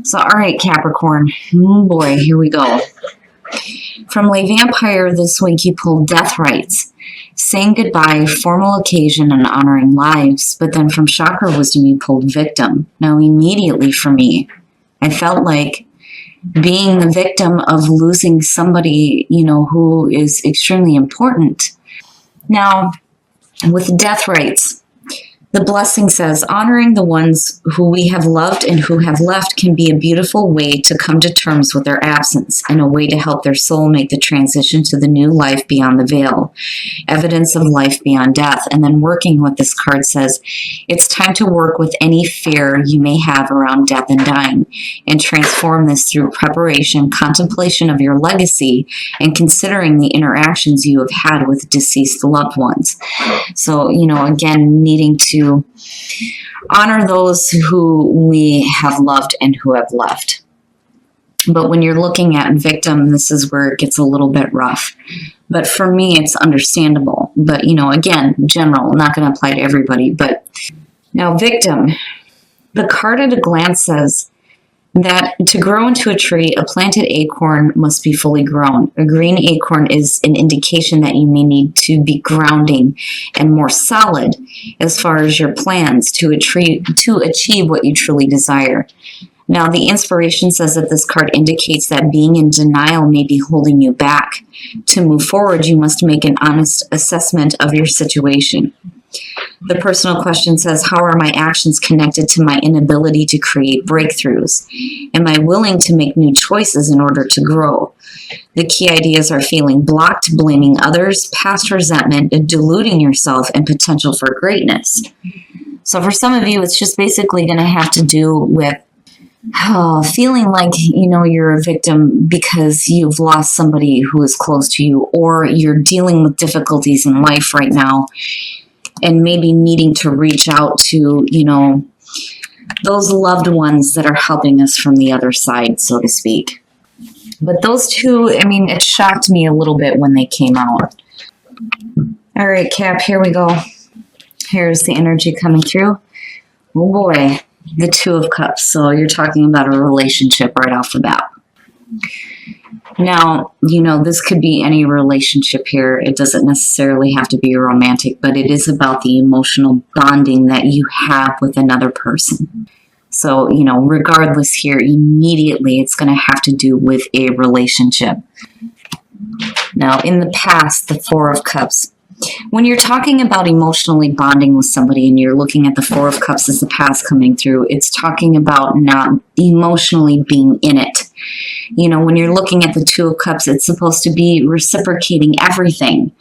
So, all right, Capricorn. Oh boy, here we go. From Lay Vampire this week, you pulled Death Rites, saying goodbye, formal occasion, and honoring lives. But then from Chakra Wisdom, you pulled Victim. Now, immediately for me, I felt like being the victim of losing somebody, who is extremely important. Now, with Death Rites, the blessing says, honoring the ones who we have loved and who have left can be a beautiful way to come to terms with their absence and a way to help their soul make the transition to the new life beyond the veil, evidence of life beyond death. And then working with this card says, it's time to work with any fear you may have around death and dying and transform this through preparation, contemplation of your legacy, and considering the interactions you have had with deceased loved ones. So, again, needing to honor those who we have loved and who have left. But when you're looking at victim, this is where it gets a little bit rough. But for me, it's understandable. But, again, general, not going to apply to everybody. But now victim, the card at a glance says that to grow into a tree, a planted acorn must be fully grown. A green acorn is an indication that you may need to be grounding and more solid as far as your plans to achieve what you truly desire. Now, the inspiration says that this card indicates that being in denial may be holding you back. To move forward, you must make an honest assessment of your situation. The personal question says, how are my actions connected to my inability to create breakthroughs? Am I willing to make new choices in order to grow? The key ideas are feeling blocked, blaming others, past resentment, deluding yourself, and potential for greatness. So for some of you, it's just basically going to have to do with feeling like, you're a victim because you've lost somebody who is close to you, or you're dealing with difficulties in life right now, and maybe needing to reach out to, those loved ones that are helping us from the other side, so to speak. But those two, it shocked me a little bit when they came out. All right, Cap, here we go. Here's the energy coming through. Oh boy, the Two of Cups. So you're talking about a relationship right off the bat. Now, this could be any relationship here. It doesn't necessarily have to be romantic, but it is about the emotional bonding that you have with another person. So, regardless here, immediately it's going to have to do with a relationship. Now, in the past, the Four of Cups. When you're talking about emotionally bonding with somebody and you're looking at the Four of Cups as the past coming through, it's talking about not emotionally being in it. When you're looking at the Two of Cups, it's supposed to be reciprocating everything.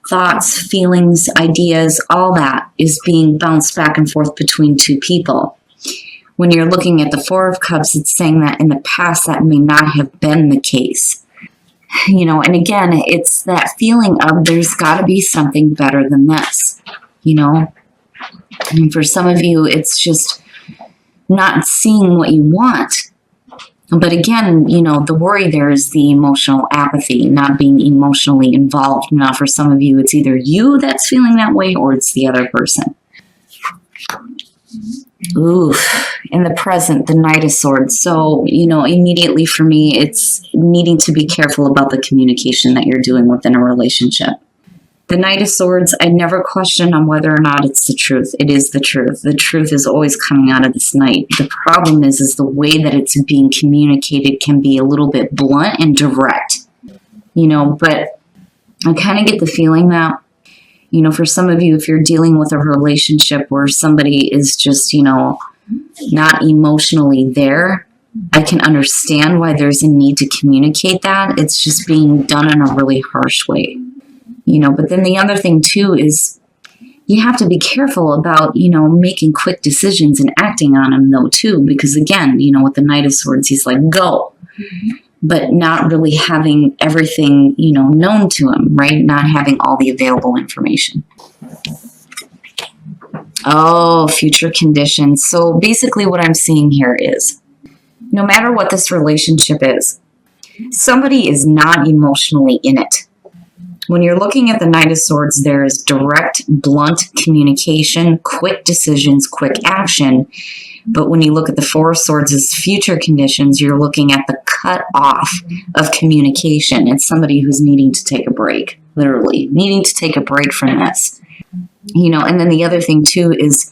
Thoughts, feelings, ideas, all that is being bounced back and forth between two people. When you're looking at the Four of Cups, it's saying that in the past that may not have been the case. And again, it's that feeling of there's got to be something better than this, And for some of you, it's just not seeing what you want. But again, the worry there is the emotional apathy, not being emotionally involved. Now, for some of you, it's either you that's feeling that way or it's the other person. Ooh, in the present, the Knight of Swords. So, immediately for me, it's needing to be careful about the communication that you're doing within a relationship. The Knight of Swords, I never question on whether or not it's the truth. It is the truth. The truth is always coming out of this Knight. The problem is the way that it's being communicated can be a little bit blunt and direct. But I kind of get the feeling that, for some of you, if you're dealing with a relationship where somebody is just, not emotionally there, I can understand why there's a need to communicate that. It's just being done in a really harsh way. But then the other thing too is you have to be careful about, making quick decisions and acting on them though too, because again, with the Knight of Swords, he's like, go, but not really having everything, known to him, right? Not having all the available information. Oh, future conditions. So basically what I'm seeing here is no matter what this relationship is, somebody is not emotionally in it. When you're looking at the Knight of Swords, there is direct, blunt communication, quick decisions, quick action. But when you look at the Four of Swords as future conditions, you're looking at the cut off of communication. It's somebody who's needing to take a break, literally needing to take a break from this. And then the other thing too is,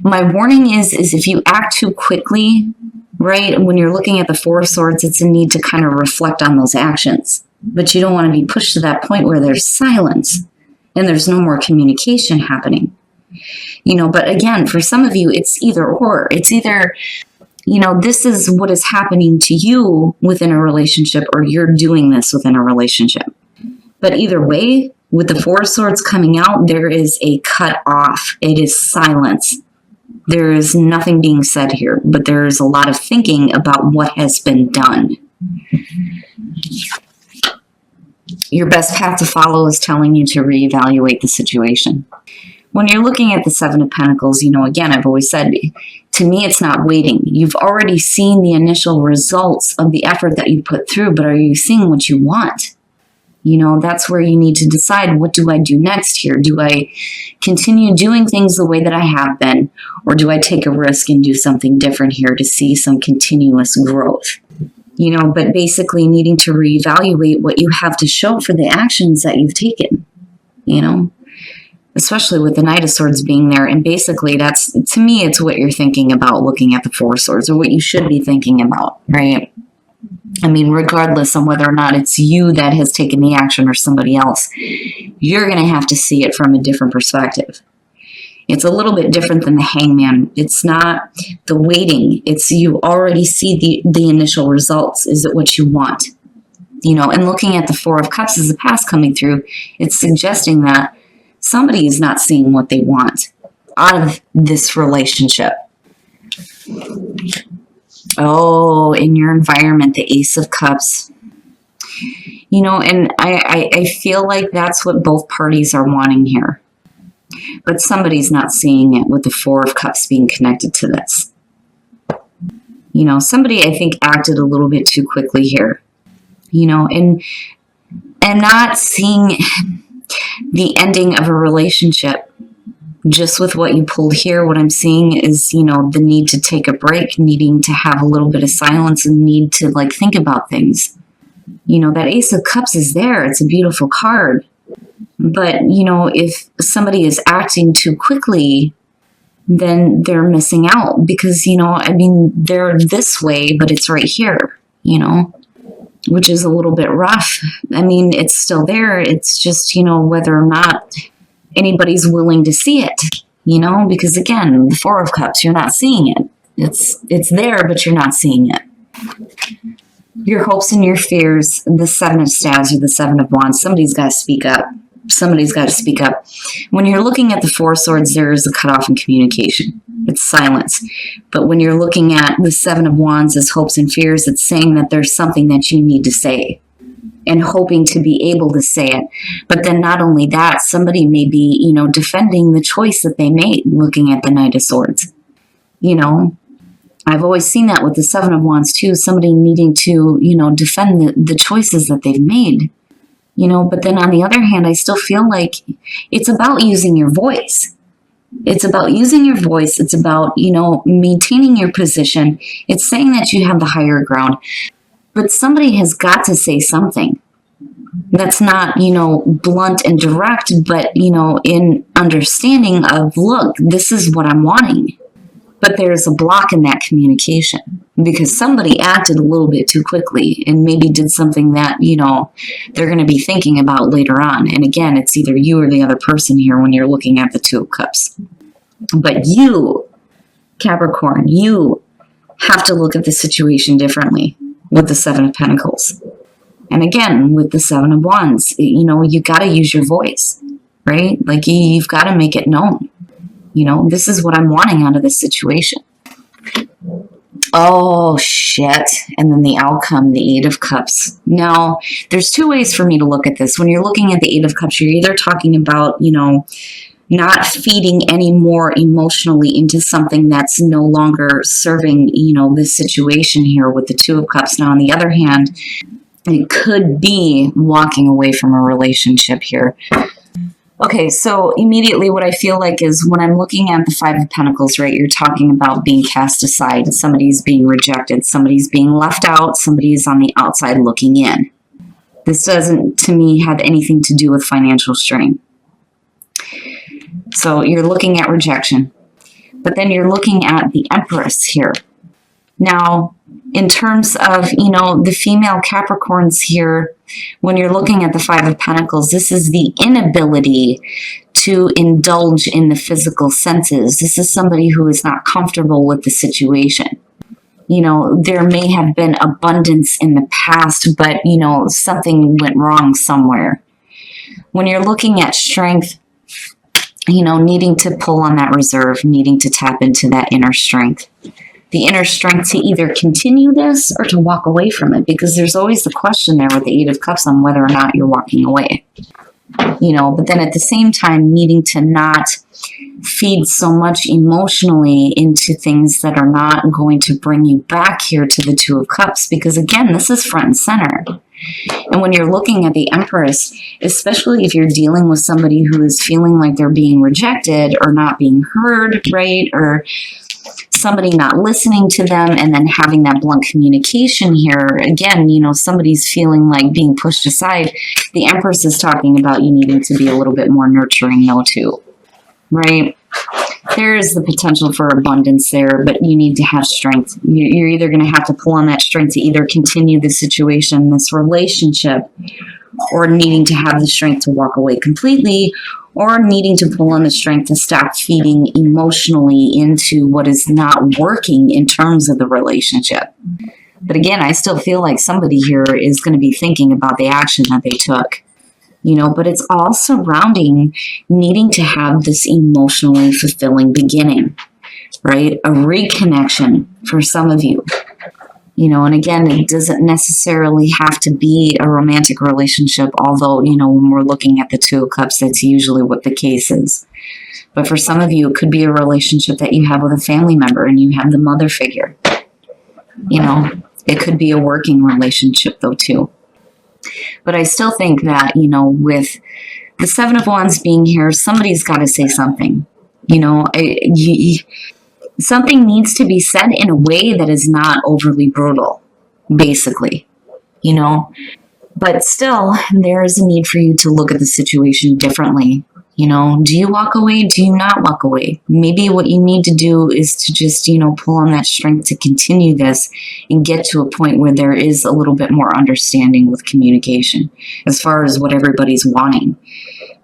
my warning is if you act too quickly, right? When you're looking at the Four of Swords, it's a need to kind of reflect on those actions. But you don't want to be pushed to that point where there's silence and there's no more communication happening. But again, for some of you, it's either or. It's either, this is what is happening to you within a relationship, or you're doing this within a relationship. But either way, with the Four of Swords coming out, there is a cut off. It is silence. There is nothing being said here, but there is a lot of thinking about what has been done. Your best path to follow is telling you to reevaluate the situation. When you're looking at the Seven of Pentacles, again, I've always said, to me, it's not waiting. You've already seen the initial results of the effort that you put through, but are you seeing what you want? That's where you need to decide, what do I do next here? Do I continue doing things the way that I have been, or do I take a risk and do something different here to see some continuous growth? But basically needing to reevaluate what you have to show for the actions that you've taken, especially with the Knight of Swords being there. And basically that's, to me, it's what you're thinking about looking at the Four of Swords, or what you should be thinking about, right? Regardless on whether or not it's you that has taken the action or somebody else, you're going to have to see it from a different perspective. It's a little bit different than the Hangman. It's not the waiting. It's you already see the initial results. Is it what you want? And looking at the Four of Cups as the past coming through, it's suggesting that somebody is not seeing what they want out of this relationship. Oh, in your environment, the Ace of Cups. And I feel like that's what both parties are wanting here. But somebody's not seeing it with the Four of Cups being connected to this. Somebody, I think, acted a little bit too quickly here. And not seeing the ending of a relationship. Just with what you pulled here, what I'm seeing is, the need to take a break, needing to have a little bit of silence, and need to think about things. That Ace of Cups is there. It's a beautiful card. But, if somebody is acting too quickly, then they're missing out because, they're this way, but it's right here, which is a little bit rough. It's still there. It's just, whether or not anybody's willing to see it, because again, the Four of Cups, you're not seeing it. It's there, but you're not seeing it. Your hopes and your fears, the Seven of Staves or the Seven of Wands, somebody's got to speak up. Somebody's got to speak up. When you're looking at the Four of Swords, there is a cutoff in communication. It's silence. But when you're looking at the Seven of Wands as hopes and fears, it's saying that there's something that you need to say and hoping to be able to say it. But then not only that, somebody may be, defending the choice that they made looking at the Knight of Swords. I've always seen that with the Seven of Wands too, somebody needing to, defend the choices that they've made. But then on the other hand, I still feel like it's about using your voice. It's about using your voice. It's about, maintaining your position. It's saying that you have the higher ground. But somebody has got to say something that's not, blunt and direct, but, in understanding of, look, this is what I'm wanting. But there's a block in that communication because somebody acted a little bit too quickly and maybe did something that, they're going to be thinking about later on. And again, it's either you or the other person here when you're looking at the Two of Cups. But you, Capricorn, you have to look at the situation differently with the Seven of Pentacles. And again, with the Seven of Wands, you got to use your voice, right? You've got to make it known. This is what I'm wanting out of this situation. Oh, shit. And then the outcome, the Eight of Cups. Now, there's two ways for me to look at this. When you're looking at the Eight of Cups, you're either talking about, not feeding any more emotionally into something that's no longer serving, this situation here with the Two of Cups. Now, on the other hand, It could be walking away from a relationship here. Okay, so immediately what I feel like is when I'm looking at the Five of Pentacles, right, you're talking about being cast aside. Somebody's being rejected. Somebody's being left out. Somebody's on the outside looking in. This doesn't, to me, have anything to do with financial strain. So you're looking at rejection. But then you're looking at the Empress here. Now, in terms of, the female Capricorns here, when you're looking at the Five of Pentacles, this is the inability to indulge in the physical senses. This is somebody who is not comfortable with the situation. There may have been abundance in the past, but, something went wrong somewhere. When you're looking at strength, needing to pull on that reserve, needing to tap into that inner strength. The inner strength to either continue this or to walk away from it, because there's always the question there with the Eight of Cups on whether or not you're walking away. But then at the same time, needing to not feed so much emotionally into things that are not going to bring you back here to the Two of Cups, because again, this is front and center. And when you're looking at the Empress, especially if you're dealing with somebody who is feeling like they're being rejected or not being heard, right, or somebody not listening to them, and then having that blunt communication here. Again, somebody's feeling like being pushed aside. The Empress is talking about you needing to be a little bit more nurturing though too, right? There is the potential for abundance there, but you need to have strength. You're either going to have to pull on that strength to either continue the situation, this relationship, or needing to have the strength to walk away completely, or needing to pull on the strength to stop feeding emotionally into what is not working in terms of the relationship. But again, I still feel like somebody here is going to be thinking about the action that they took, but it's all surrounding needing to have this emotionally fulfilling beginning, right? A reconnection for some of you. And again, it doesn't necessarily have to be a romantic relationship, although, when we're looking at the Two of Cups, that's usually what the case is. But for some of you, it could be a relationship that you have with a family member and you have the mother figure. It could be a working relationship though too. But I still think that, with the Seven of Wands being here, somebody's got to say something. Something needs to be said in a way that is not overly brutal, basically, But still, there is a need for you to look at the situation differently. Do you walk away? Do you not walk away? Maybe what you need to do is to just, pull on that strength to continue this and get to a point where there is a little bit more understanding with communication as far as what everybody's wanting.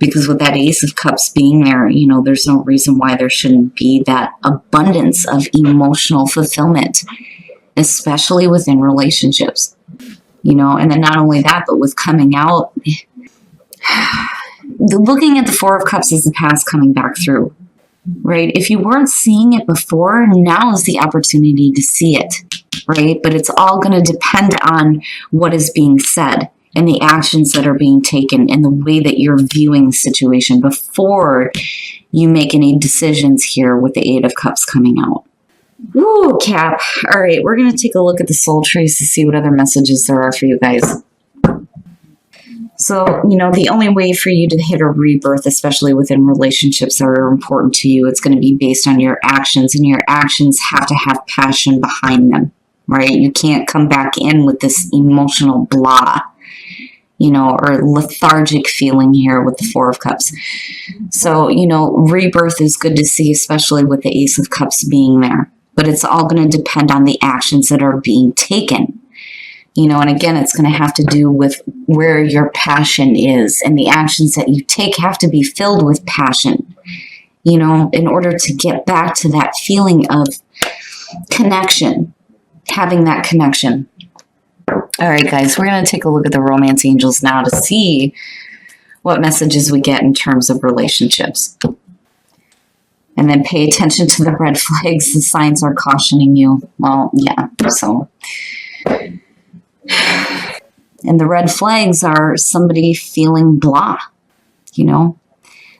Because with that Ace of Cups being there, there's no reason why there shouldn't be that abundance of emotional fulfillment, especially within relationships. And then not only that, but with coming out, looking at the Four of Cups as the past coming back through, right? If you weren't seeing it before, now is the opportunity to see it, right? But it's all going to depend on what is being said and the actions that are being taken and the way that you're viewing the situation before you make any decisions here with the Eight of Cups coming out. Ooh, Cap. All right, we're going to take a look at the soul trees to see what other messages there are for you guys. So, the only way for you to hit a rebirth, especially within relationships that are important to you, it's going to be based on your actions, and your actions have to have passion behind them, right? You can't come back in with this emotional blah, or lethargic feeling here with the Four of Cups. So, rebirth is good to see, especially with the Ace of Cups being there. But it's all going to depend on the actions that are being taken. And again, it's going to have to do with where your passion is, and the actions that you take have to be filled with passion, in order to get back to that feeling of connection, having that connection. All right, guys, we're going to take a look at the romance angels now to see what messages we get in terms of relationships. And then pay attention to the red flags. The signs are cautioning you. Well, yeah, so... And the red flags are somebody feeling blah.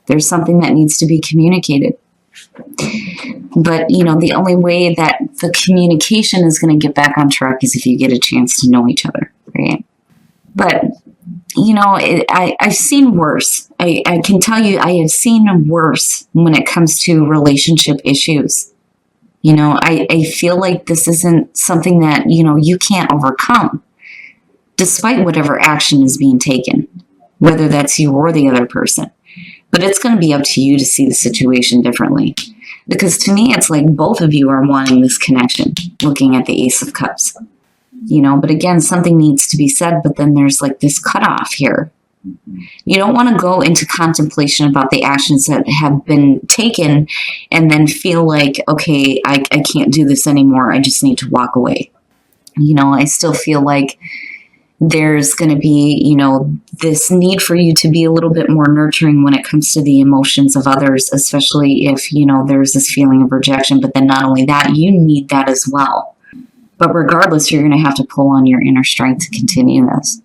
There's something that needs to be communicated. But, the only way that the communication is going to get back on track is if you get a chance to know each other, right? But, I've seen worse. I can tell you I have seen worse when it comes to relationship issues. I feel like this isn't something that, you can't overcome, despite whatever action is being taken, whether that's you or the other person. But it's going to be up to you to see the situation differently. Because to me, it's like both of you are wanting this connection, looking at the Ace of Cups. But again, something needs to be said, but then there's like this cutoff here. You don't want to go into contemplation about the actions that have been taken and then feel like, okay, I can't do this anymore. I just need to walk away. I still feel like there's going to be, this need for you to be a little bit more nurturing when it comes to the emotions of others, especially if, there's this feeling of rejection. But then not only that, you need that as well. But regardless, you're going to have to pull on your inner strength to continue this.